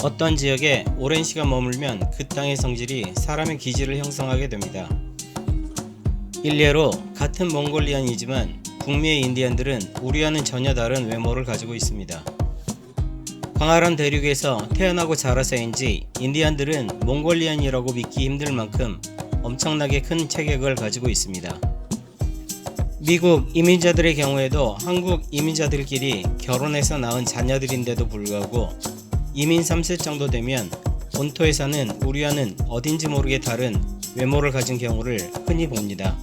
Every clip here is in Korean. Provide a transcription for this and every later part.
어떤 지역에 오랜 시간 머물면 그 땅의 성질이 사람의 기질을 형성하게 됩니다. 일례로 같은 몽골리안이지만 북미의 인디안들은 우리와는 전혀 다른 외모를 가지고 있습니다. 광활한 대륙에서 태어나고 자라서인지 인디안들은 몽골리안이라고 믿기 힘들 만큼 엄청나게 큰 체격을 가지고 있습니다. 미국 이민자들의 경우에도 한국 이민자들끼리 결혼해서 낳은 자녀들인데도 불구하고 이민 3세 정도 되면 본토에서는 우리와는 어딘지 모르게 다른 외모를 가진 경우를 흔히 봅니다.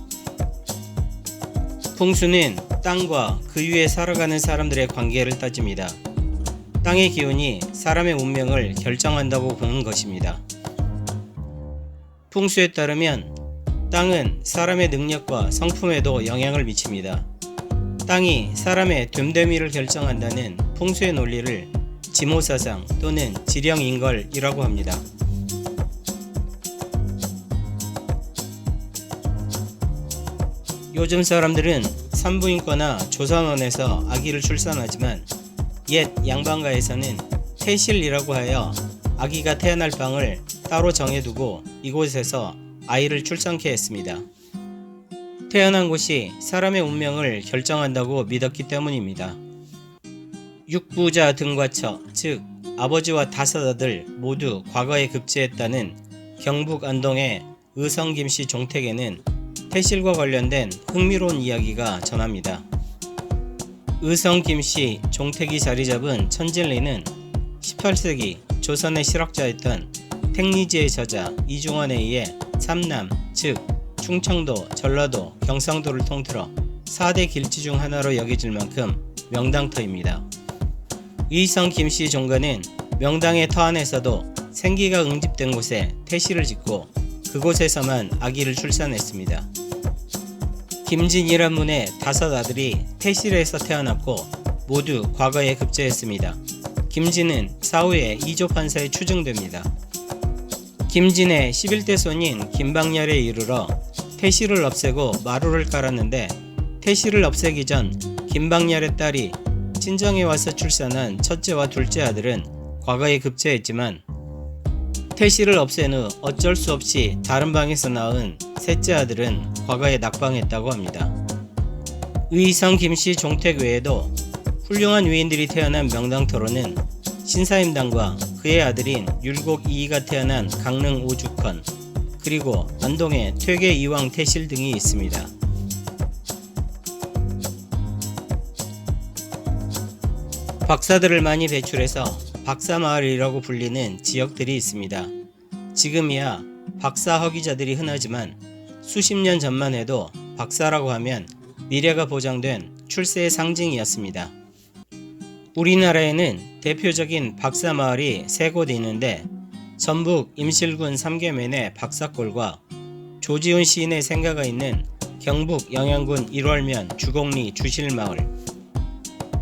풍수는 땅과 그 위에 살아가는 사람들의 관계를 따집니다. 땅의 기운이 사람의 운명을 결정한다고 보는 것입니다. 풍수에 따르면 땅은 사람의 능력과 성품에도 영향을 미칩니다. 땅이 사람의 됨됨이를 결정한다는 풍수의 논리를 지모사상 또는 지령인걸이라고 합니다. 요즘 사람들은 산부인과나 조산원에서 아기를 출산하지만 옛 양반가에서는 태실이라고 하여 아기가 태어날 방을 따로 정해두고 이곳에서 아이를 출산케 했습니다. 태어난 곳이 사람의 운명을 결정한다고 믿었기 때문입니다. 육부자 등과처, 즉 아버지와 5 아들 모두 과거에 급제했다는 경북 안동의 의성 김씨 종택에는 태실과 관련된 흥미로운 이야기가 전합니다. 의성 김씨 종택이 자리잡은 천진리는 18세기 조선의 실학자였던 택리지의 저자 이중원에 의해 삼남, 즉 충청도, 전라도, 경상도를 통틀어 4대 길지 중 하나로 여겨질 만큼 명당터입니다. 의성 김씨 종가는 명당의 터 안에서도 생기가 응집된 곳에 태실을 짓고 그곳에서만 아기를 출산했습니다. 김진이란 문의 5 아들이 태실에서 태어났고 모두 과거에 급제했습니다. 김진은 사후에 이조 판사에 추정됩니다. 김진의 11대 손인 김방열에 이르러 태실을 없애고 마루를 깔았는데 태실을 없애기 전 김방열의 딸이 친정에 와서 출산한 첫째와 둘째 아들은 과거에 급제했지만 태실을 없앤 후 어쩔 수 없이 다른 방에서 낳은 셋째 아들은 과거에 낙방했다고 합니다. 의성 김씨 종택 외에도 훌륭한 위인들이 태어난 명당터로는 신사임당과 그의 아들인 율곡 이이가 태어난 강릉 오죽헌, 그리고 안동의 퇴계 이왕 태실 등이 있습니다. 박사들을 많이 배출해서 박사마을이라고 불리는 지역들이 있습니다. 지금이야 박사 허기자들이 흔하지만 수십 년 전만 해도 박사라고 하면 미래가 보장된 출세의 상징이었습니다. 우리나라에는 대표적인 박사마을이 3곳 있는데 전북 임실군 삼계면의 박사골과 조지훈 시인의 생가가 있는 경북 영양군 일월면 주곡리 주실마을,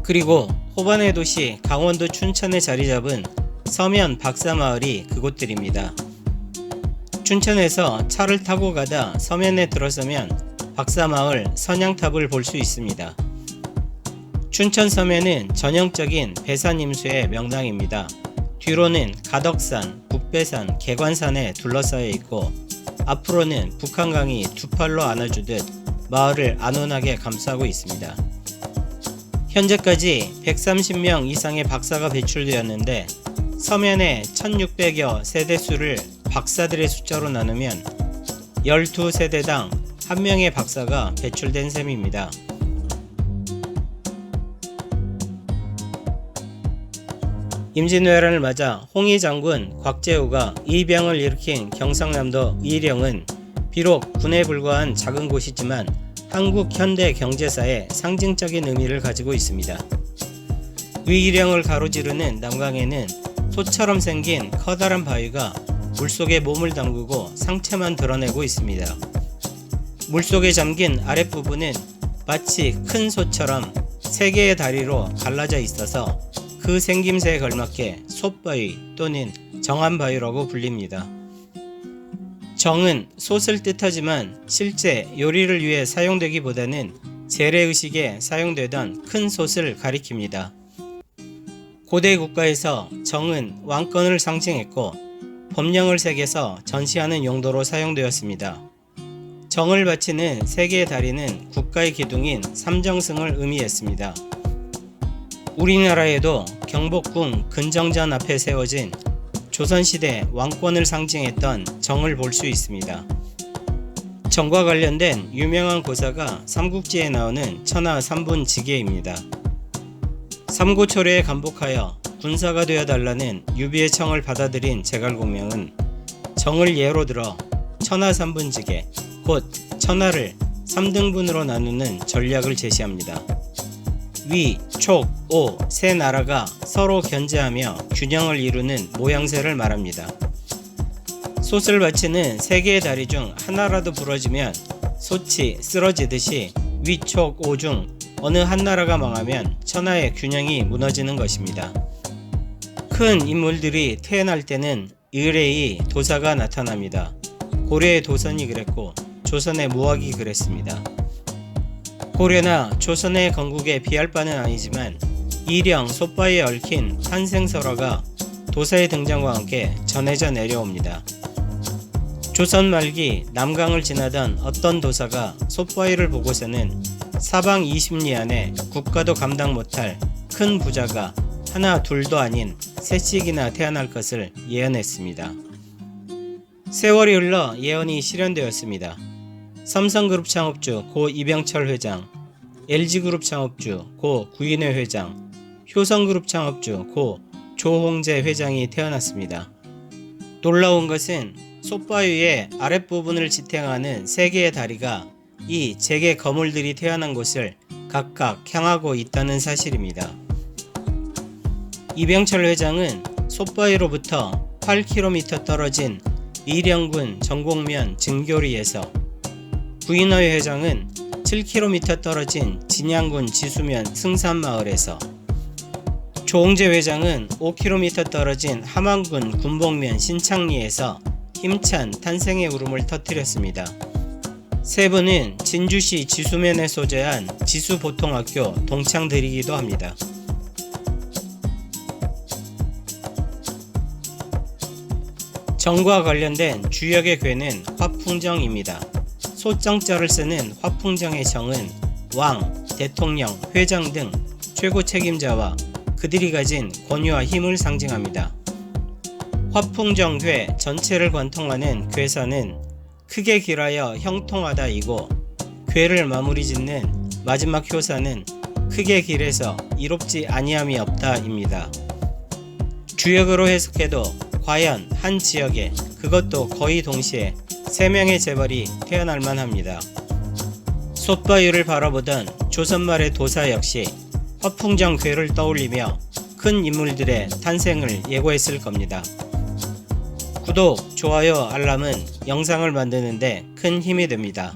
그리고 호반의 도시 강원도 춘천에 자리잡은 서면 박사마을이 그곳들입니다. 춘천에서 차를 타고 가다 서면에 들어서면 박사마을 선양탑을 볼 수 있습니다. 춘천 서면은 전형적인 배산임수의 명당입니다. 뒤로는 가덕산, 북배산, 개관산에 둘러싸여 있고 앞으로는 북한강이 2팔로 안아주듯 마을을 안온하게 감싸고 있습니다. 현재까지 130명 이상의 박사가 배출되었는데 서면의 1600여 세대수를 박사들의 숫자로 나누면 12세대당 1명의 박사가 배출된 셈입니다. 임진왜란을 맞아 홍위 장군 곽재우가 이병을 일으킨 경상남도 의령은 비록 군에 불과한 작은 곳이지만 한국 현대 경제사에 상징적인 의미를 가지고 있습니다. 의령을 가로지르는 남강에는 소처럼 생긴 커다란 바위가 물속에 몸을 담그고 상체만 드러내고 있습니다. 물속에 잠긴 아랫부분은 마치 큰 소처럼 3개의 다리로 갈라져 있어서 그 생김새에 걸맞게 솥바위 또는 정한바위라고 불립니다. 정은 솥을 뜻하지만 실제 요리를 위해 사용되기보다는 재래의식에 사용되던 큰 솥을 가리킵니다. 고대 국가에서 정은 왕권을 상징했고 법령을 새겨서 전시하는 용도로 사용되었습니다. 정을 바치는 세 개의 다리는 국가의 기둥인 삼정승을 의미했습니다. 우리나라에도 경복궁 근정전 앞에 세워진 조선시대 왕권을 상징했던 정을 볼 수 있습니다. 정과 관련된 유명한 고사가 삼국지에 나오는 천하 삼분지계입니다. 삼고초려에 감복하여 군사가 되어 달라는 유비의 청을 받아들인 제갈공명은 정을 예로 들어 천하 삼분지계, 곧 천하를 3등분으로 나누는 전략을 제시합니다. 위, 촉, 오 세 나라가 서로 견제하며 균형을 이루는 모양새를 말합니다. 솥을 받치는 세 개의 다리 중 하나라도 부러지면 솥이 쓰러지듯이 위, 촉, 오 중 어느 한 나라가 망하면 천하의 균형이 무너지는 것입니다. 큰 인물들이 태어날 때는 의례의 도사가 나타납니다. 고려의 도선이 그랬고 조선의 무학이 그랬습니다. 고려나 조선의 건국에 비할 바는 아니지만 이령 솥바위에 얽힌 탄생설화가 도사의 등장과 함께 전해져 내려옵니다. 조선 말기 남강을 지나던 어떤 도사가 솥바위를 보고서는 사방 20리 안에 국가도 감당 못할 큰 부자가 하나 둘도 아닌 셋씩이나 태어날 것을 예언했습니다. 세월이 흘러 예언이 실현되었습니다. 삼성그룹 창업주 고 이병철 회장, LG그룹 창업주 고 구인회 회장, 효성그룹 창업주 고 조홍재 회장이 태어났습니다. 놀라운 것은 솥바위의 아랫부분을 지탱하는 세 개의 다리가 이 제개 거물들이 태어난 곳을 각각 향하고 있다는 사실입니다. 이병철 회장은 솥바위로부터 8km 떨어진 이령군 정곡면 증교리에서, 구인회 회장은 7km 떨어진 진양군 지수면 승산마을에서, 조홍재 회장은 5km 떨어진 함안군 군복면 신창리에서 힘찬 탄생의 울음을 터뜨렸습니다. 세 분은 진주시 지수면에 소재한 지수보통학교 동창들이기도 합니다. 정과 관련된 주역의 괴는 화풍정입니다. 소정자를 쓰는 화풍정의 정은 왕, 대통령, 회장 등 최고 책임자와 그들이 가진 권위와 힘을 상징합니다. 화풍정괴 전체를 관통하는 괴사는 크게 길하여 형통하다이고, 괴를 마무리 짓는 마지막 효사는 크게 길해서 이롭지 아니함이 없다입니다. 주역으로 해석해도 과연 한 지역에, 그것도 거의 동시에 3명의 재벌이 태어날 만합니다. 솥바위를 바라보던 조선말의 도사 역시 화풍정 괴를 떠올리며 큰 인물들의 탄생을 예고했을 겁니다. 구독, 좋아요, 알람은 영상을 만드는데 큰 힘이 됩니다.